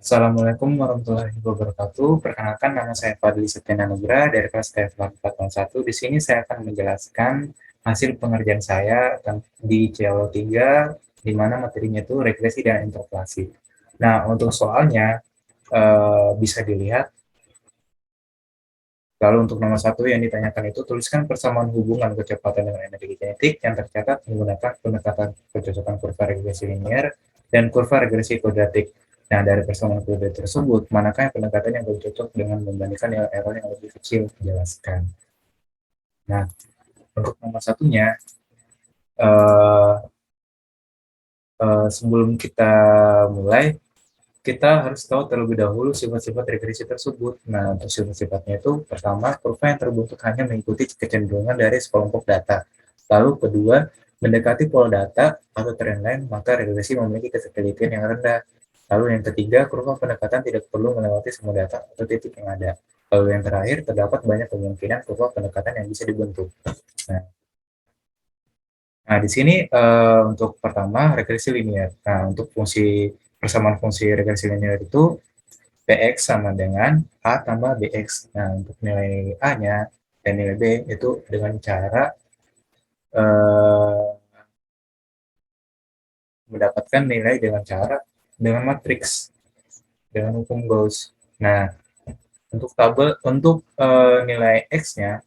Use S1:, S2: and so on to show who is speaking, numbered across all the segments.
S1: Assalamualaikum warahmatullahi wabarakatuh. Perkenalkan, nama saya Fadli Septiana Nugra dari kelas TF 401. Di sini saya akan menjelaskan hasil pengerjaan saya di CLO 3, di mana materinya itu regresi dan interpolasi. Nah, untuk soalnya bisa dilihat. Lalu untuk nomor satu yang ditanyakan itu, tuliskan persamaan hubungan kecepatan dengan energi kinetik yang tercatat menggunakan pendekatan kecocokan kurva regresi linear dan kurva regresi kuadratik. Nah, dari persamaan kedua tersebut, manakah yang pendekatan yang lebih cocok dengan membandingkan nilai error yang lebih kecil? Jelaskan. Nah, untuk nomor satunya, eh, sebelum kita mulai, kita harus tahu terlebih dahulu sifat-sifat regresi tersebut. Nah, untuk sifat-sifatnya itu, pertama, kurva yang terbentuk hanya mengikuti kecenderungan dari sekelompok data. Lalu kedua, mendekati pola data atau trendline, maka regresi memiliki ketelitian yang rendah. Lalu yang ketiga, kurva pendekatan tidak perlu melewati semua data atau titik yang ada. Lalu yang terakhir, terdapat banyak kemungkinan kurva pendekatan yang bisa dibentuk. Nah, di sini untuk pertama regresi linear. Nah, untuk persamaan fungsi regresi linear itu Px sama dengan A tambah Bx. Nah, untuk nilai A-nya dan nilai B itu dengan cara eh, mendapatkan nilai dengan matriks, dengan hukum Gauss. Nah, untuk nilai X-nya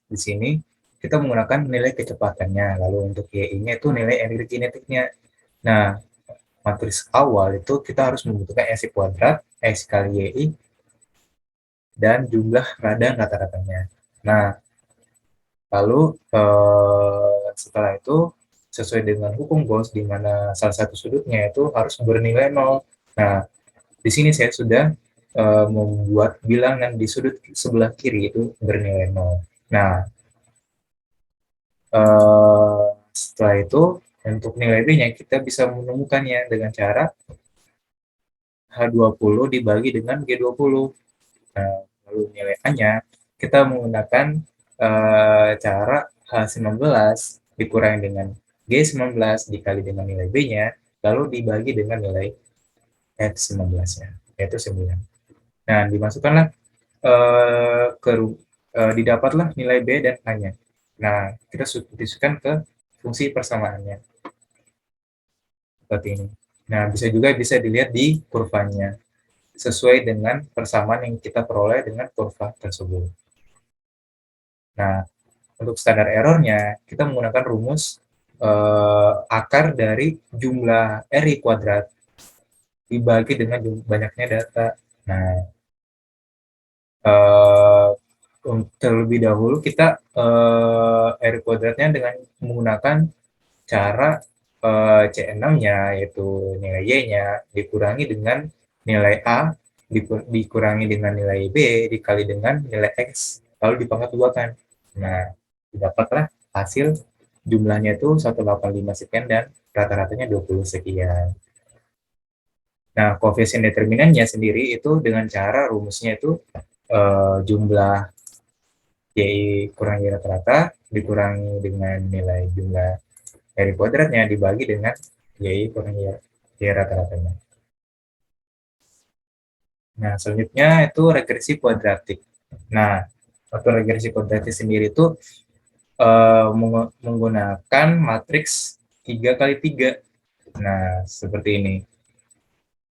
S1: di sini kita menggunakan nilai kecepatannya. Lalu untuk Y-nya itu nilai energi kinetiknya. Nah, matriks awal itu kita harus membutuhkan S kuadrat, X kali Y, dan jumlah radang rata-ratanya. Nah, lalu setelah itu sesuai dengan hukum Gauss di mana salah satu sudutnya itu harus bernilai 0. Nah, di sini saya sudah membuat bilangan di sudut sebelah kiri itu bernilai 0. Nah, setelah itu untuk nilai B-nya kita bisa menemukannya dengan cara H20 dibagi dengan G20. Nah, lalu nilai A-nya kita menggunakan cara H19 dikurangi dengan G19 dikali dengan nilai B-nya, lalu dibagi dengan nilai F19-nya, yaitu 9. Nah, dimasukkanlah didapatlah nilai B dan A-nya. Nah, kita substitusikan ke fungsi persamaannya seperti ini. Nah, bisa dilihat di kurvanya sesuai dengan persamaan yang kita peroleh dengan kurva tersebut. Nah, untuk standar errornya, kita menggunakan rumus akar dari jumlah RI kuadrat dibagi dengan banyaknya data. Nah, eh, terlebih dahulu kita RI kuadratnya dengan menggunakan cara C6-nya, yaitu nilai Y-nya, dikurangi dengan nilai A, dikurangi dengan nilai B, dikali dengan nilai X, lalu dipangkat duakan. Nah, didapatlah hasil jumlahnya itu 185 sekian dan rata-ratanya 20 sekian. Nah, koefisien determinannya sendiri itu dengan cara rumusnya itu jumlah Y kurangi rata-rata dikurangi dengan nilai jumlah dari kuadratnya dibagi dengan Y kurangi Y rata-ratanya. Nah, selanjutnya itu regresi kuadratik. Nah, untuk regresi kuadratik sendiri itu menggunakan matriks 3 kali 3. Nah, seperti ini.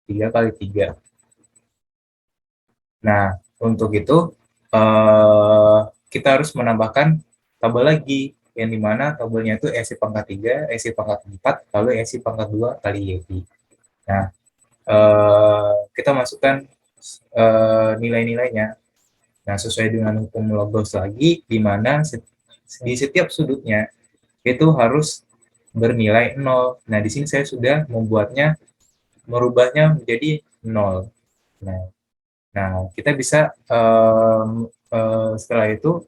S1: 3 kali 3. Nah, untuk itu kita harus menambahkan tabel lagi, yang dimana tabelnya itu SI pangkat 3, SI pangkat 4, lalu SI pangkat 2 kali YI. Nah, kita masukkan nilai-nilainya. Nah, sesuai dengan hukum Lagos lagi, di mana di setiap sudutnya itu harus bernilai 0. Nah, di sini saya sudah merubahnya menjadi 0. Nah, kita bisa setelah itu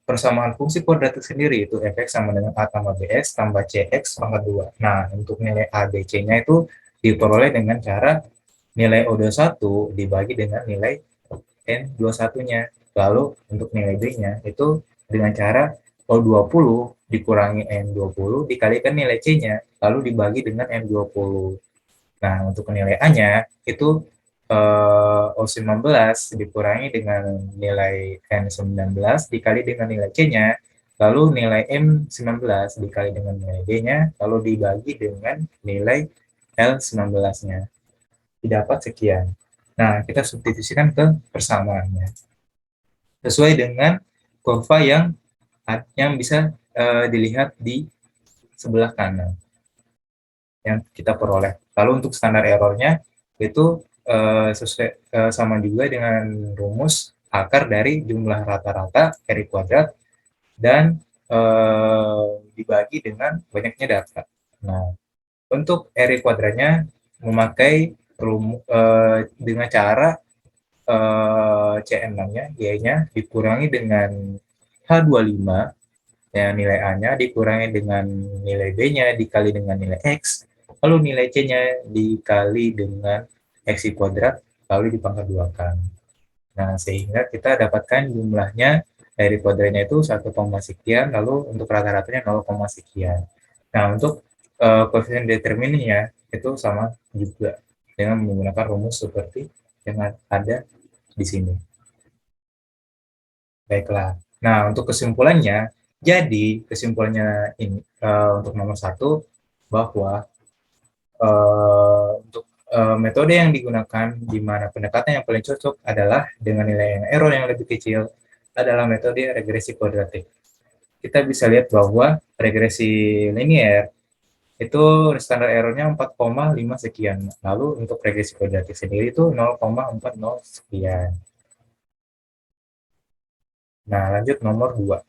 S1: persamaan fungsi kuadratik sendiri itu fx sama dengan a tambah bx tambah cx pangkat 2. Nah, untuk nilai a, b, c-nya itu diperoleh dengan cara nilai O21 dibagi dengan nilai N21-nya. Lalu untuk nilai B-nya itu dengan cara O20 dikurangi N20 dikalikan nilai C-nya, lalu dibagi dengan M20. Nah, untuk nilai A-nya itu O19 dikurangi dengan nilai N19 dikali dengan nilai C-nya, lalu nilai M19 dikali dengan nilai D-nya, lalu dibagi dengan nilai L19-nya. Didapat sekian. Nah, kita substitusikan ke persamaannya. Sesuai dengan kurva yang bisa dilihat di sebelah kanan yang kita peroleh. Lalu untuk standar errornya itu sama juga dengan rumus akar dari jumlah rata-rata RI kuadrat dan dibagi dengan banyaknya data. Nah, untuk RI kuadratnya memakai dengan cara CN6-nya, Y-nya dikurangi dengan H25, ya, nilai A-nya dikurangi dengan nilai B-nya dikali dengan nilai X, lalu nilai C-nya dikali dengan X kuadrat, lalu dipangkat 2-kan. Nah, sehingga kita dapatkan jumlahnya dari kuadratnya itu 1, sekian, lalu untuk rata-ratanya 0, sekian. Nah, untuk koefisien determinnya itu sama juga dengan menggunakan rumus seperti yang ada di sini. Baiklah. Nah, untuk kesimpulannya, jadi kesimpulannya ini untuk nomor 1 bahwa untuk metode yang digunakan di mana pendekatan yang paling cocok adalah dengan nilai error yang lebih kecil adalah metode regresi kuadratik. Kita bisa lihat bahwa regresi linier itu standar errornya 4,5 sekian. Lalu untuk regresi kuadratik sendiri itu 0,40 sekian. Nah, lanjut nomor 2.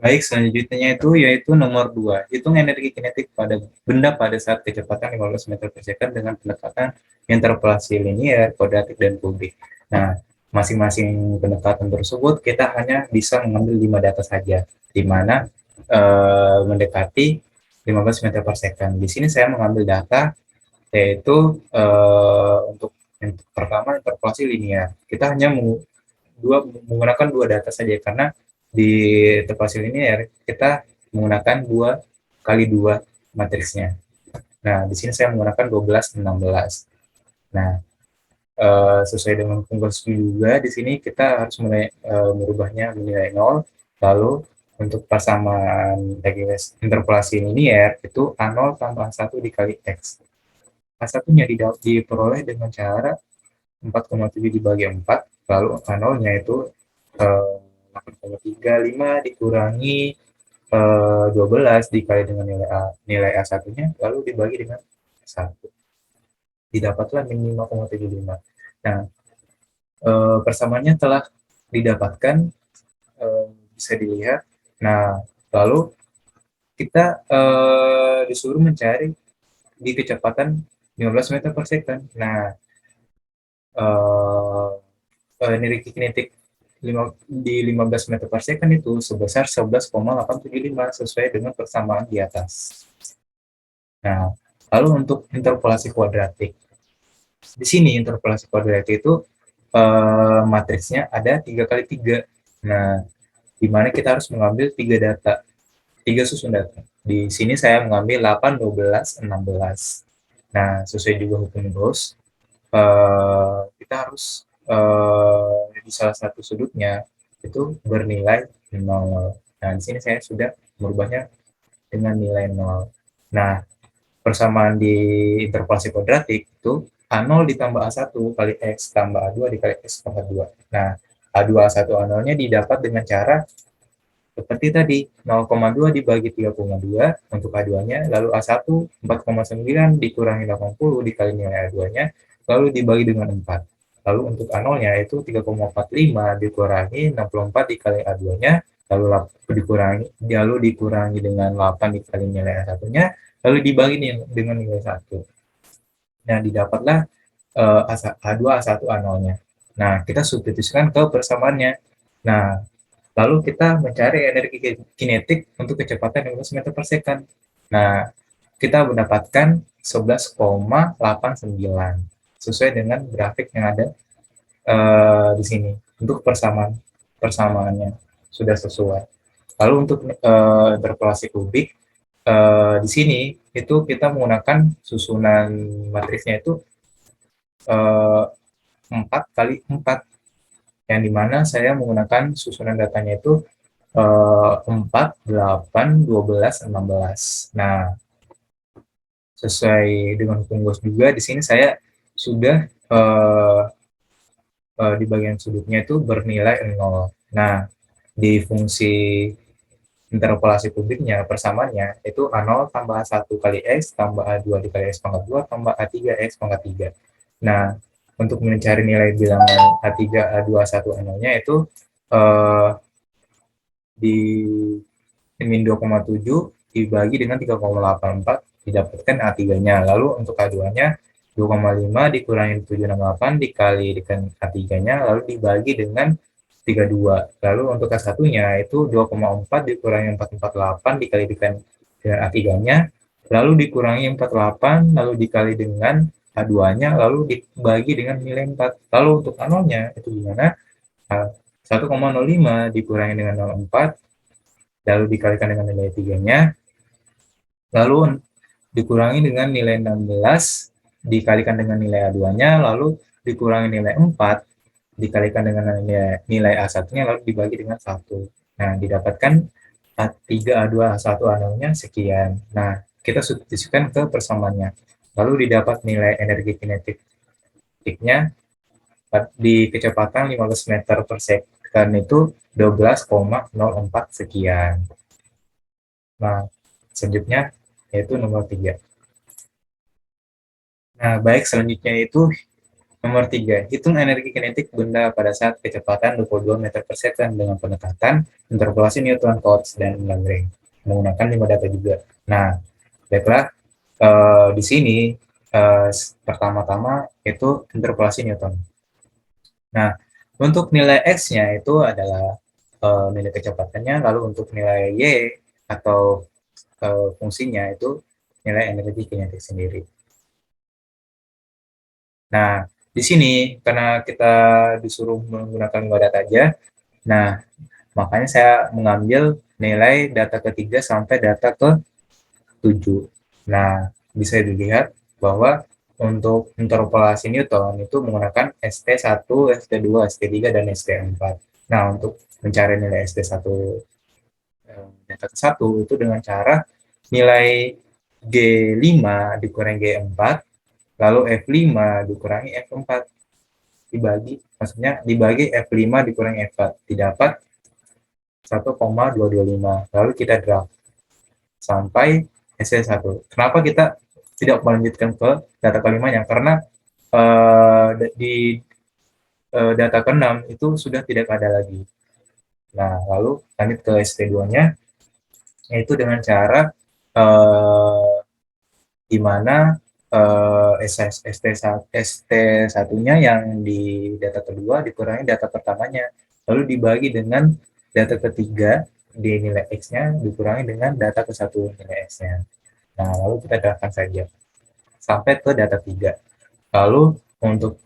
S1: Baik, selanjutnya itu yaitu nomor 2. Hitung energi kinetik pada benda pada saat kecepatan 15 meter per second dengan pendekatan interpolasi linier, kuadratik, dan kubik. Nah, masing-masing pendekatan tersebut kita hanya bisa mengambil 5 data saja, di mana mendekati 15 meter per second. Di sini saya mengambil data yaitu untuk yang pertama interpolasi linier. Kita hanya menggunakan 2 data saja karena di interpolasi linier kita menggunakan 2 kali 2 matriksnya. Nah, di sini saya menggunakan 12, 16. Nah, sesuai dengan konversi juga di sini kita harus merubahnya menilai 0. Lalu untuk persamaan interpolasi linier itu A0 tambah A1 dikali X. A1-nya diperoleh dengan cara 4,7 dibagi 4, lalu A0-nya itu 8,35 dikurangi 12 dikali dengan nilai A1-nya, lalu dibagi dengan 1. Didapatlah min 5,75. Nah, persamaannya telah didapatkan, bisa dilihat. Nah, lalu kita disuruh mencari di kecepatan 15 meter per second. Nah, energi kinetik di 15 meter per second itu sebesar 11,875 sesuai dengan persamaan di atas. Nah, lalu untuk interpolasi kuadratik. Di sini interpolasi kuadratik itu matriksnya ada 3 kali 3. Nah, di mana kita harus mengambil 3 data, 3 susun data. Di sini saya mengambil 8, 12, 16. Nah, sesuai juga hukum Gauss, kita harus di salah satu sudutnya itu bernilai 0. Nah, di sini saya sudah merubahnya dengan nilai 0. Nah, persamaan di interpolasi kuadratik itu A0 ditambah A1 kali X tambah A2 dikali X tambah 2. Nah, A2, A1, A0-nya didapat dengan cara seperti tadi, 0,2 dibagi 3,2 untuk A2-nya, lalu A1 4,9 dikurangi 80 dikali nilai A2-nya, lalu dibagi dengan 4. Lalu untuk A0-nya itu 3,45 dikurangi 64 dikali A2-nya, lalu dikurangi dengan 8 dikali nilai A1-nya, lalu dibagi dengan nilai 1. Nah, didapatlah A2, A1, A0-nya. Nah, kita substitusikan ke persamaannya. Nah, lalu kita mencari energi kinetik untuk kecepatan 15 meter per second. Nah, kita mendapatkan 11,89 sesuai dengan grafik yang ada di sini. Untuk persamaannya sudah sesuai. Lalu untuk interpolasi kubik di sini itu kita menggunakan susunan matriksnya itu 4 kali 4, yang dimana saya menggunakan susunan datanya itu 4, 8, 12, 16. Nah, sesuai dengan hukum Gauss juga, di sini saya sudah di bagian sudutnya itu bernilai 0. Nah, di fungsi interpolasi kubiknya, persamaannya, itu A0 tambah A1 kali X, tambah A2 dikali X pangkat 2, tambah A3 X pangkat 3. Nah, untuk mencari nilai bilangan A3, A2, A1, A0-nya itu di min 2,7 dibagi dengan 3,84 didapatkan A3-nya. Lalu untuk A2-nya 2,5 dikurangi 768 dikali dengan A3-nya, lalu dibagi dengan 32. Lalu untuk A1-nya itu 2,4 dikurangi 448 dikali dengan A3-nya, lalu dikurangi 48, lalu dikali dengan A2-nya, lalu dibagi dengan nilai 4. Lalu untuk A0-nya itu gimana? 1,05 dikurangi dengan 0,4, lalu dikalikan dengan nilai 3-nya, lalu dikurangi dengan nilai 16, dikalikan dengan nilai A2-nya, lalu dikurangi nilai 4, dikalikan dengan nilai A1-nya, lalu dibagi dengan 1. Nah, didapatkan A3, A2, A1, A0-nya sekian. Nah, kita substitusikan ke persamaannya. Lalu didapat nilai energi kinetiknya di kecepatan 15 meter per second itu 12,04 sekian. Nah, selanjutnya yaitu nomor 3. Nah, baik, selanjutnya itu nomor 3. Hitung energi kinetik benda pada saat kecepatan 22 meter per second dengan pendekatan interpolasi Newton, Cotes, dan Lagrange. Menggunakan 5 data juga. Nah, baiklah, di sini pertama-tama itu interpolasi Newton. Nah, untuk nilai X-nya itu adalah nilai kecepatannya, lalu untuk nilai Y atau fungsinya itu nilai energi kinetik sendiri. Nah, di sini karena kita disuruh menggunakan 5 data aja, nah makanya saya mengambil nilai data ketiga sampai data ke-7. Nah, bisa dilihat bahwa untuk interpolasi Newton itu menggunakan ST1, ST2, ST3, dan ST4. Nah, untuk mencari nilai ST1 data ke-1 itu dengan cara nilai G5 dikurangi G4, lalu F5 dikurangi F4, dibagi F5 dikurangi F4, didapat 1,225. Lalu kita draft sampai ST1. Kenapa kita tidak melanjutkan ke data kelimanya? Karena di data ke-6 itu sudah tidak ada lagi. Nah, lalu lanjut ke ST2-nya, yaitu dengan cara di mana ST1-nya yang di data kedua dikurangi data pertamanya, lalu dibagi dengan data ketiga di nilai X-nya dikurangi dengan data ke-1 nilai X-nya. Nah, lalu kita daftarkan saja sampai ke data 3. Lalu untuk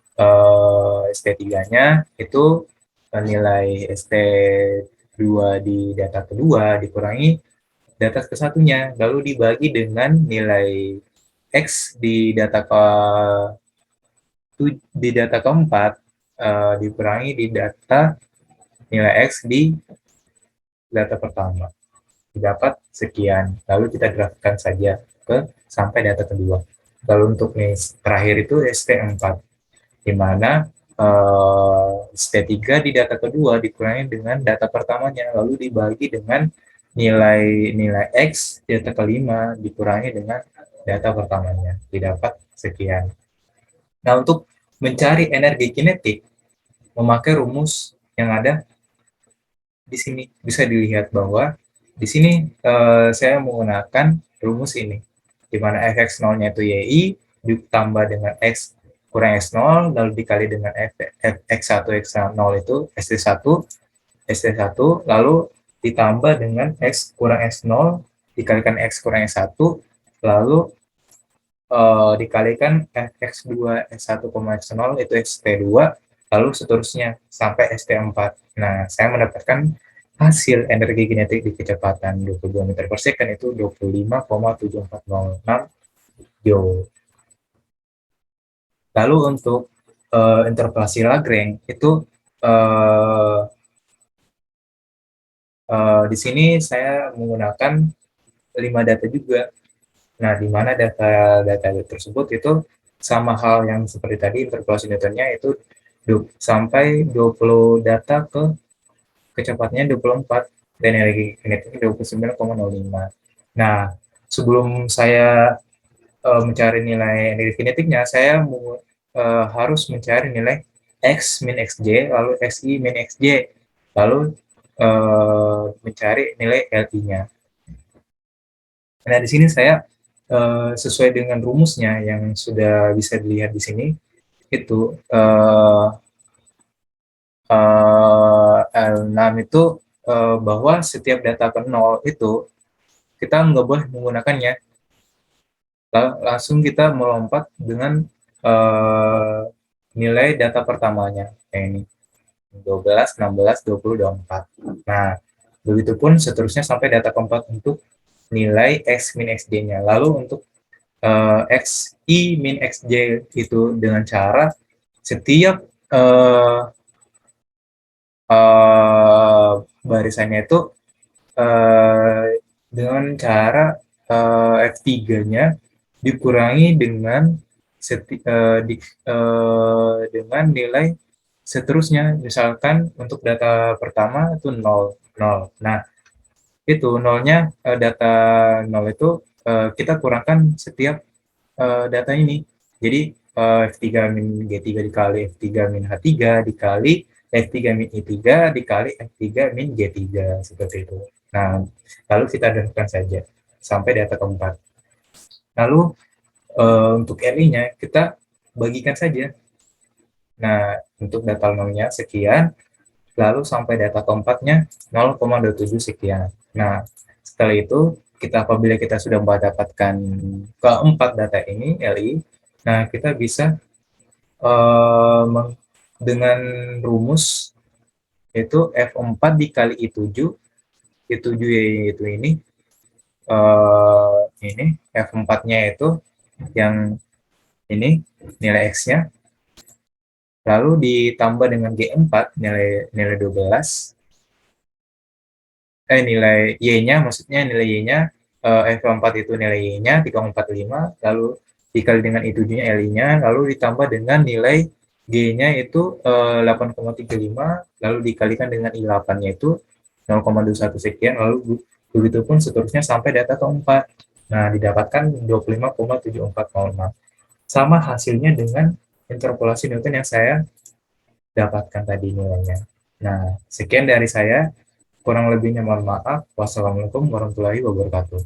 S1: ST3-nya itu nilai ST2 di data kedua dikurangi data ke-1-nya, lalu dibagi dengan nilai X di data keempat dikurangi di data nilai X di data pertama. Didapat sekian, lalu kita grafikkan saja ke sampai data kedua. Lalu untuk nih terakhir itu ST4, di mana ST3 di data kedua dikurangi dengan data pertamanya, lalu dibagi dengan nilai X di data kelima dikurangi dengan data pertamanya, didapat sekian. Nah, untuk mencari energi kinetik, memakai rumus yang ada di sini, bisa dilihat bahwa di sini saya menggunakan rumus ini, di mana fx0-nya itu YI, ditambah dengan X kurang X0, lalu dikali dengan X1, X0 itu ST1, lalu ditambah dengan X kurang X0, dikalikan X kurang X1, lalu dikalikan X2, X1, X0 itu ST2, lalu seterusnya sampai ST4. Nah, saya mendapatkan hasil energi kinetik di kecepatan 22 meter per second itu 25,7406 joule. Lalu untuk interpolasi Lagrange itu uh, di sini saya menggunakan 5 data juga. Nah, di mana data tersebut itu sama hal yang seperti tadi, interpolasi Newtonnya itu sampai 20 data ke kecepatnya 24 dan energi kinetiknya 29,05. Nah, sebelum saya mencari nilai energi kinetiknya, saya harus mencari nilai X min XJ, lalu XI min XJ, lalu mencari nilai LI-nya. Nah, di sini saya sesuai dengan rumusnya yang sudah bisa dilihat di sini, itu L6 itu bahwa setiap data ke 0 itu kita nggak boleh menggunakannya. Langsung kita melompat dengan nilai data pertamanya. Kayak ini, 12, 16, 20, 24. Nah, begitupun seterusnya sampai data keempat untuk nilai X min XJ-nya. Lalu untuk X I min XJ itu dengan cara setiap barisannya itu dengan cara F3-nya dikurangi dengan dengan nilai seterusnya. Misalkan untuk data pertama itu 0, 0. Nah, itu nolnya, data 0 itu kita kurangkan setiap data ini. Jadi F3 min G3 dikali F3 min H3 dikali F3 min I3 dikali F3 min G3, seperti itu. Nah, lalu kita lakukan saja sampai data keempat. Lalu untuk LI-nya kita bagikan saja. Nah, untuk data nolnya sekian, lalu sampai data keempatnya 0,27 sekian. Nah, setelah itu apabila kita sudah mendapatkan keempat data ini LI, nah kita bisa dengan rumus itu F4 dikali I7, I7 yaitu ini F4-nya itu yang ini nilai X-nya, lalu ditambah dengan G4 nilai 12, nilai Y-nya, maksudnya nilai Y-nya, F4 itu nilai Y-nya 345, lalu dikali dengan I7-nya LI-nya, lalu ditambah dengan nilai G-nya itu 8,35, lalu dikalikan dengan I8-nya itu 0,21 sekian, lalu begitu pun seterusnya sampai data keempat. Nah, didapatkan 25,7406. Sama hasilnya dengan interpolasi Newton yang saya dapatkan tadi nilainya. Nah, sekian dari saya. Kurang lebihnya mohon maaf. Wassalamualaikum warahmatullahi wabarakatuh.